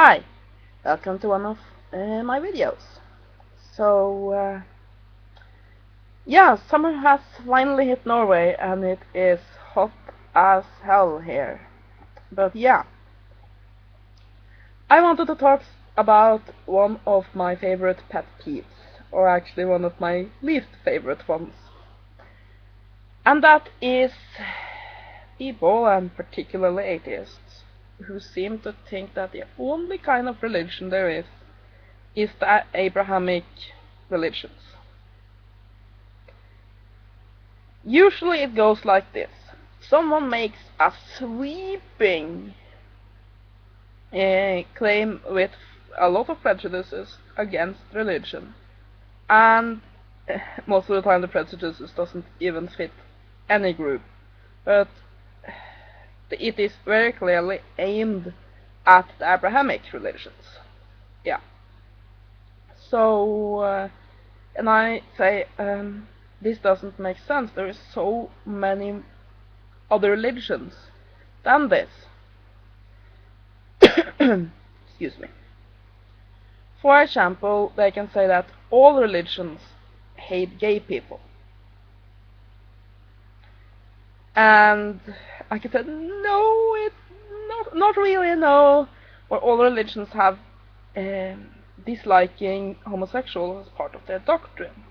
Hi, welcome to one of my videos. Yeah, summer has finally hit Norway and it is hot as hell here. But yeah, I wanted to talk about one of my favorite pet peeves, or actually one of my least favorite ones. And that is people, and particularly atheists, who seem to think that the only kind of religion there is the Abrahamic religions. Usually it goes like this. Someone makes a sweeping claim with a lot of prejudices against religion. And most of the time the prejudices doesn't even fit any group. But it is very clearly aimed at the Abrahamic religions. Yeah. And I say, this doesn't make sense. There is so many other religions than this. Excuse me. For example, they can say that all religions hate gay people. And I can say, no, not really, no. Or all religions have disliking homosexuals as part of their doctrine.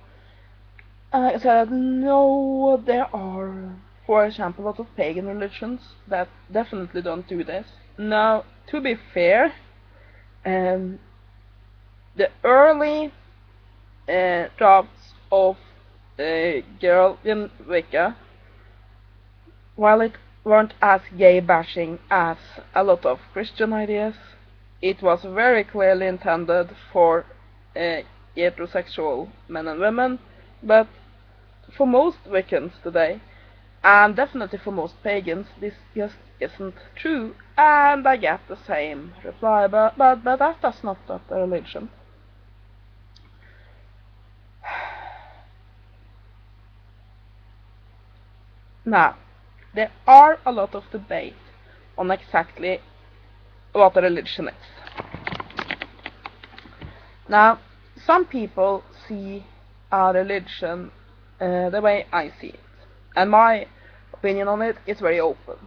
And I said, no, there are, for example, a lot of pagan religions that definitely don't do this. Now, to be fair, the early drafts of Girl in Wicca, while it weren't as gay bashing as a lot of Christian ideas, it was very clearly intended for heterosexual men and women, but for most Wiccans today, and definitely for most pagans, this just isn't true, and I get the same reply, but that does not stop the religion. Now, there are a lot of debate on exactly what a religion is. Now, some people see a religion the way I see it, and my opinion on it is very open.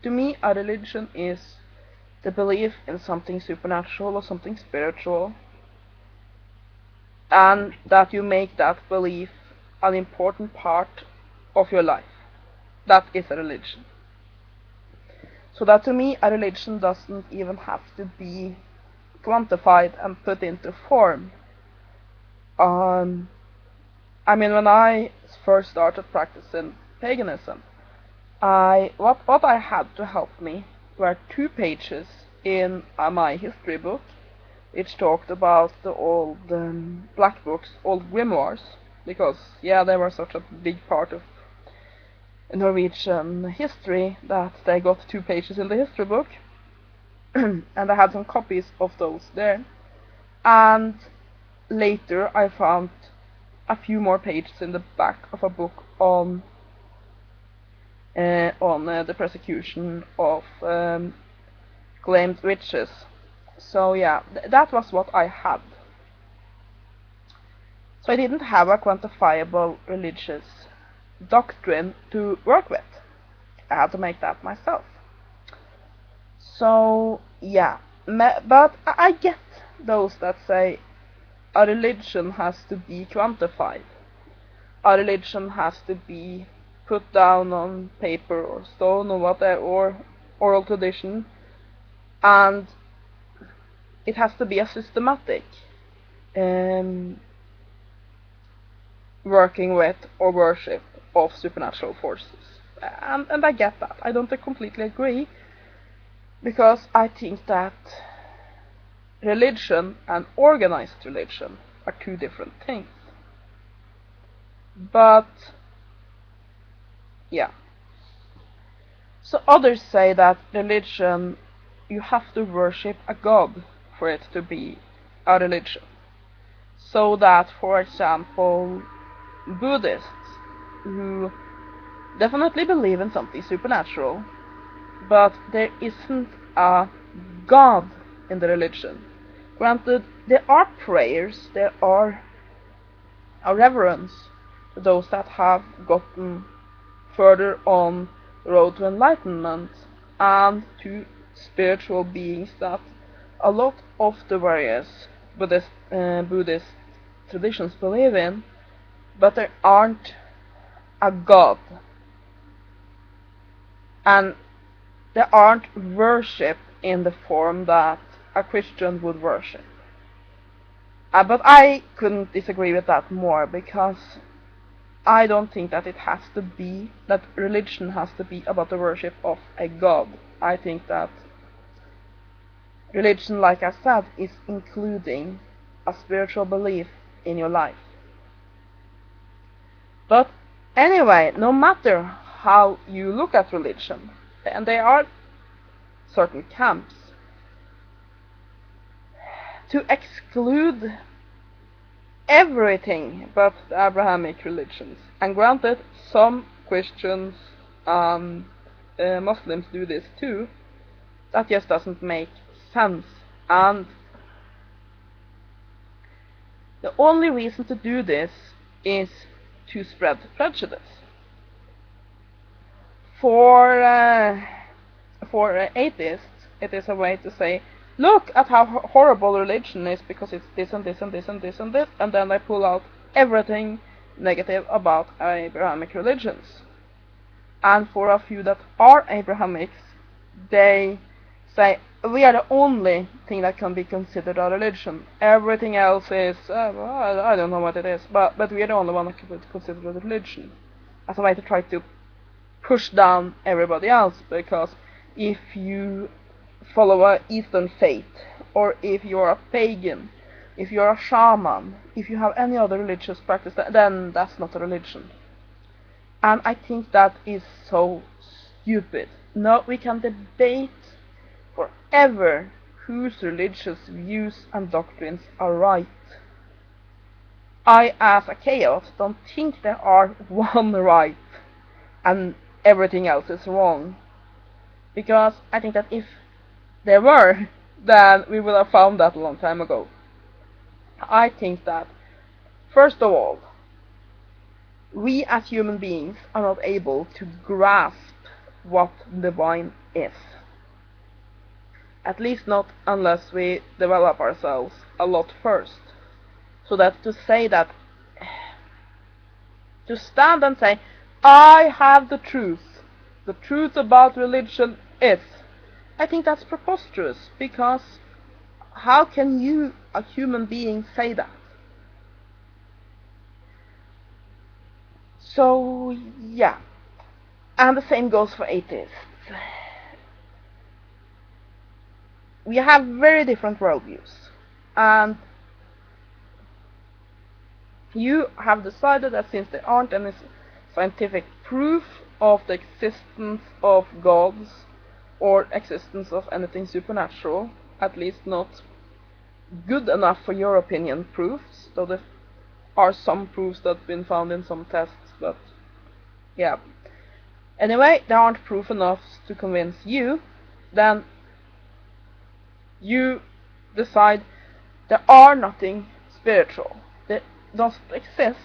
To me, a religion is the belief in something supernatural or something spiritual, and that you make that belief an important part of your life. That is a religion. So that to me, a religion doesn't even have to be quantified and put into form. I mean, when I first started practicing paganism, what I had to help me were 2 pages in my history book, which talked about the old black books, old grimoires, because yeah, they were such a big part of Norwegian history that they got 2 pages in the history book, and I had some copies of those there. And later I found a few more pages in the back of a book on the persecution of claimed witches. So yeah, that was what I had. So I didn't have a quantifiable religious doctrine to work with. I had to make that myself. So yeah, but I get those that say a religion has to be quantified. A religion has to be put down on paper or stone or whatever, or oral tradition, and it has to be a systematic working with or worship of supernatural forces. And I get that. I don't completely agree, because I think that religion and organized religion are 2 different things. But yeah. So others say that religion, you have to worship a god for it to be a religion. So that, for example, Buddhists, who definitely believe in something supernatural, but there isn't a god in the religion. Granted, there are prayers, there are a reverence to those that have gotten further on the road to enlightenment, and to spiritual beings that a lot of the various Buddhist traditions believe in, but there aren't a god, and there aren't worship in the form that a Christian would worship. But I couldn't disagree with that more, because I don't think that that religion has to be about the worship of a god. I think that religion, like I said, is including a spiritual belief in your life. But anyway, no matter how you look at religion, and there are certain camps, to exclude everything but the Abrahamic religions. And granted, some Christians and Muslims do this too. That just doesn't make sense. And the only reason to do this is to spread prejudice. For atheists, it is a way to say, look at how horrible religion is because it's this and this and this and this and this, and then they pull out everything negative about Abrahamic religions. And for a few that are Abrahamics, they say, we are the only thing that can be considered a religion. Everything else is, well, I don't know what it is, but we are the only one that can be considered a religion. As a way to try to push down everybody else, because if you follow a Eastern faith, or if you are a pagan, if you are a shaman, if you have any other religious practice, then that's not a religion. And I think that is so stupid. No, we can debate forever whose religious views and doctrines are right. I, as a chaos, don't think there are one right and everything else is wrong. Because I think that if there were, then we would have found that a long time ago. I think that, first of all, we as human beings are not able to grasp what divine is. At least not unless we develop ourselves a lot first. So that to say that, to stand and say, I have the truth about religion is, I think that's preposterous, because how can you, a human being, say that? So, yeah. And the same goes for atheists. We have very different worldviews. And you have decided that since there aren't any scientific proof of the existence of gods or existence of anything supernatural, at least not good enough for your opinion proofs, though there are some proofs that have been found in some tests, but yeah. Anyway, there aren't proof enough to convince you, then you decide there are nothing spiritual. They don't exist.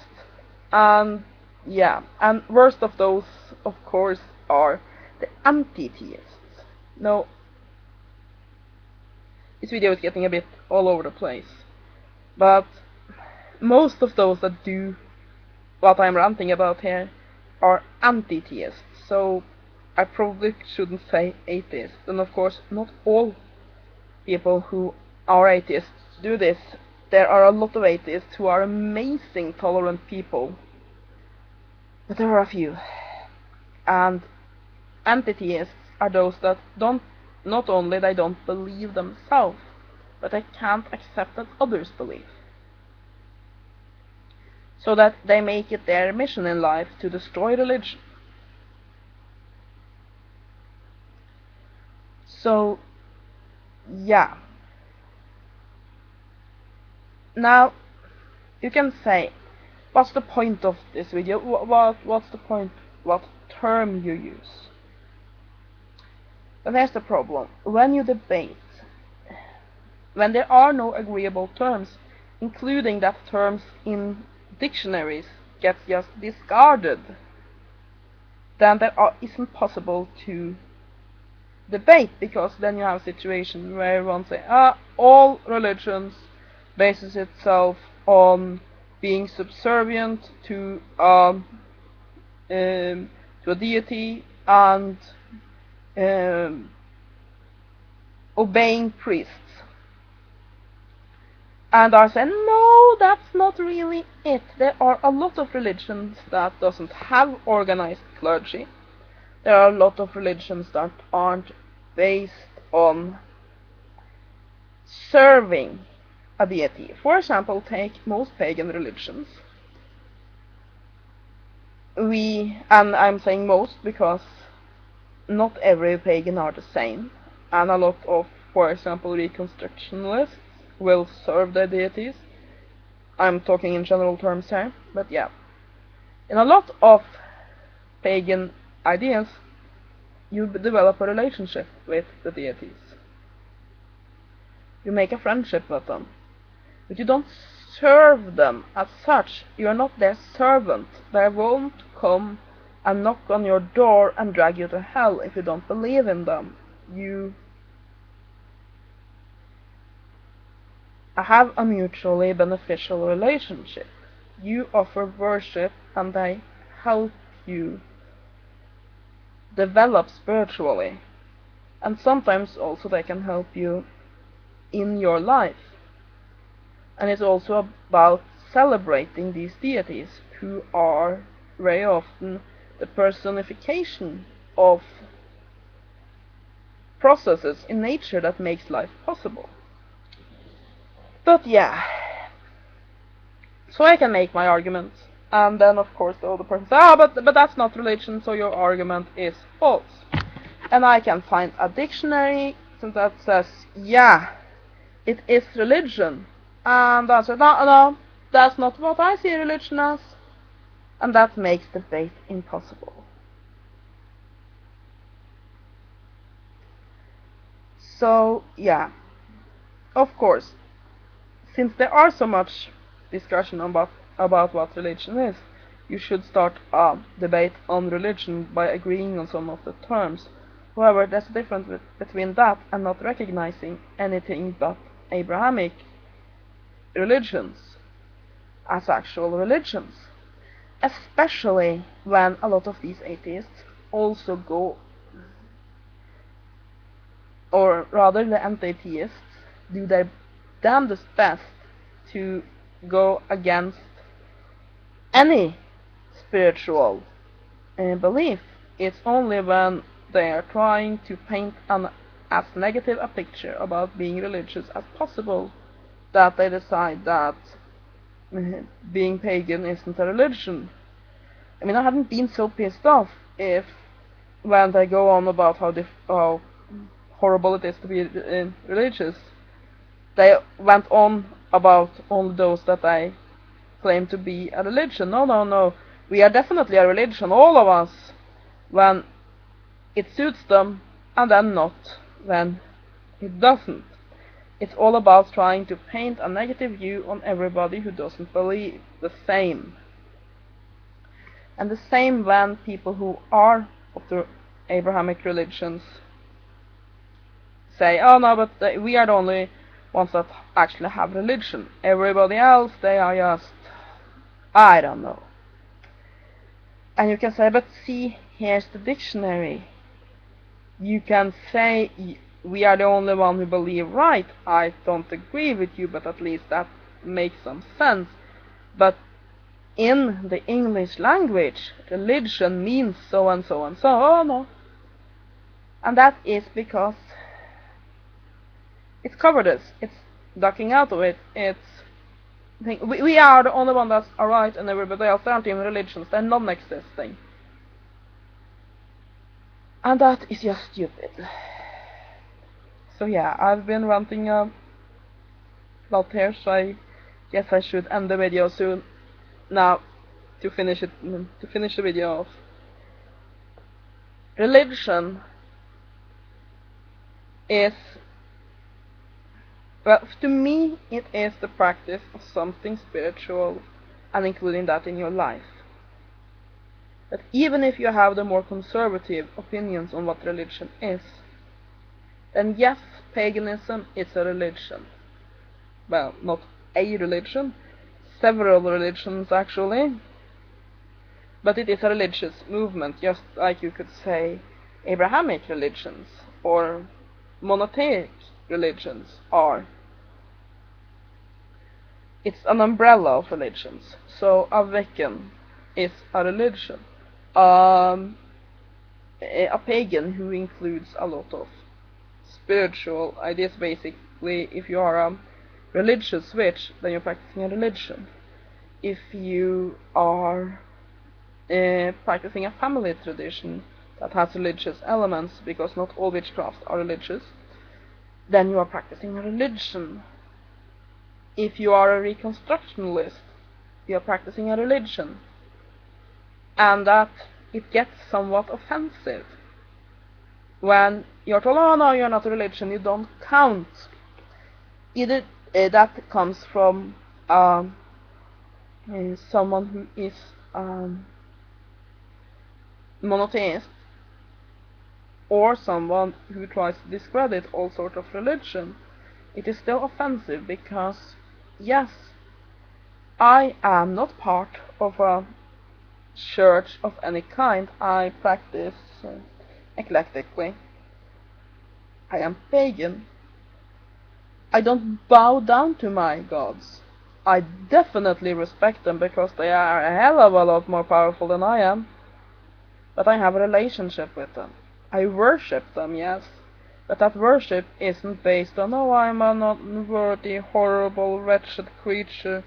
And yeah, and worst of those, of course, are the anti-theists. No, this video is getting a bit all over the place, but most of those that do what I'm ranting about here are anti-theists, so I probably shouldn't say atheists. And of course, not all people who are atheists do this. There are a lot of atheists who are amazing tolerant people, but there are a few. And anti-theists are those that not only they don't believe themselves, but they can't accept that others believe. So that they make it their mission in life to destroy religion. So, yeah. Now, you can say, what's the point of this video? What's the point? What term you use? But there's the problem. When you debate, when there are no agreeable terms, including that terms in dictionaries get just discarded, then isn't possible to debate, because then you have a situation where everyone say, all religions bases itself on being subservient to a deity and obeying priests. And I say, no, that's not really it. There are a lot of religions that doesn't have organized clergy. There are a lot of religions that aren't based on serving a deity. For example, take most pagan religions. And I'm saying most because not every pagan are the same. And a lot of, for example, reconstructionists will serve their deities. I'm talking in general terms here, but yeah. In a lot of pagan ideas, you develop a relationship with the deities. You make a friendship with them. But you don't serve them as such. You are not their servant. They won't come and knock on your door and drag you to hell if you don't believe in them. You have a mutually beneficial relationship. You offer worship and they help you develop spiritually. And sometimes also they can help you in your life. And it's also about celebrating these deities, who are very often the personification of processes in nature that makes life possible. But yeah, so I can make my argument, and then of course the other person says, but that's not religion, so your argument is false. And I can find a dictionary that says, yeah, it is religion. And I said, no, that's not what I see religion as. And that makes debate impossible. So, yeah, of course, since there are so much discussion about what religion is, you should start a debate on religion by agreeing on some of the terms. However, there's a difference between that and not recognizing anything but Abrahamic religions as actual religions. Especially when a lot of these atheists also go, or rather the anti-atheists, do their damnedest best to go against any spiritual belief. It's only when they are trying to paint as negative a picture about being religious as possible that they decide that being pagan isn't a religion. I mean, I hadn't been so pissed off if when they go on about how horrible it is to be religious, they went on about only those that they claim to be a religion. No. We are definitely a religion, all of us, when it suits them, and then not when it doesn't. It's all about trying to paint a negative view on everybody who doesn't believe the same. And the same when people who are of the Abrahamic religions say, oh no, but we are the only ones that actually have religion. Everybody else, they are just, I don't know. And you can say, but see, here's the dictionary. You can say, we are the only one who believe right. I don't agree with you, but at least that makes some sense. But in the English language, religion means so and so and so. Oh no. And that is because it's cowardice. It's ducking out of it. It's we are the only one that's alright, and everybody else, they aren't even religions. They're non-existing. And that is just stupid. So yeah, I've been ranting a lot here, so I guess I should end the video soon. Now, to finish the video off. Religion is Well, to me, it is the practice of something spiritual and including that in your life. That even if you have the more conservative opinions on what religion is, then yes, paganism is a religion. Well, not a religion, several religions actually, but it is a religious movement, just like you could say Abrahamic religions or monotheistic religions are. It's an umbrella of religions. So a Wiccan is a religion. Um, a pagan who includes a lot of spiritual ideas. Basically, if you are a religious witch, then you're practicing a religion. If you are practicing a family tradition that has religious elements, because not all witchcrafts are religious, then you are practicing a religion. If you are a reconstructionalist, you are practicing a religion. And that it gets somewhat offensive when you're told, oh no, you're not a religion, you don't count. Either that comes from someone who is monotheist, or someone who tries to discredit all sorts of religion. It is still offensive because, yes, I am not part of a church of any kind. I practice eclectically. I am pagan. I don't bow down to my gods. I definitely respect them because they are a hell of a lot more powerful than I am. But I have a relationship with them. I worship them, yes. But that worship isn't based on, oh, I'm an unworthy, horrible, wretched creature,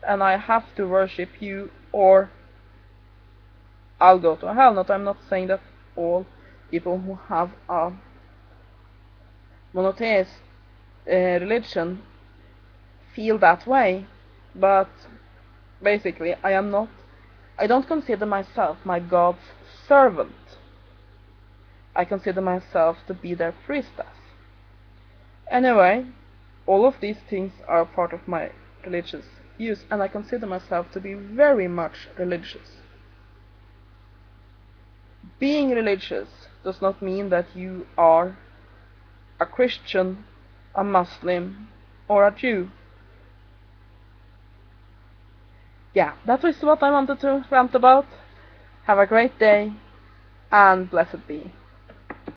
and I have to worship you, or I'll go to hell. I'm not saying that all people who have a monotheist religion feel that way, but basically I don't consider myself my God's servant. I consider myself to be their priestess. Anyway, all of these things are part of my religious views, and I consider myself to be very much religious. Being religious does not mean that you are a Christian, a Muslim, or a Jew. Yeah, that was what I wanted to rant about. Have a great day, and blessed be.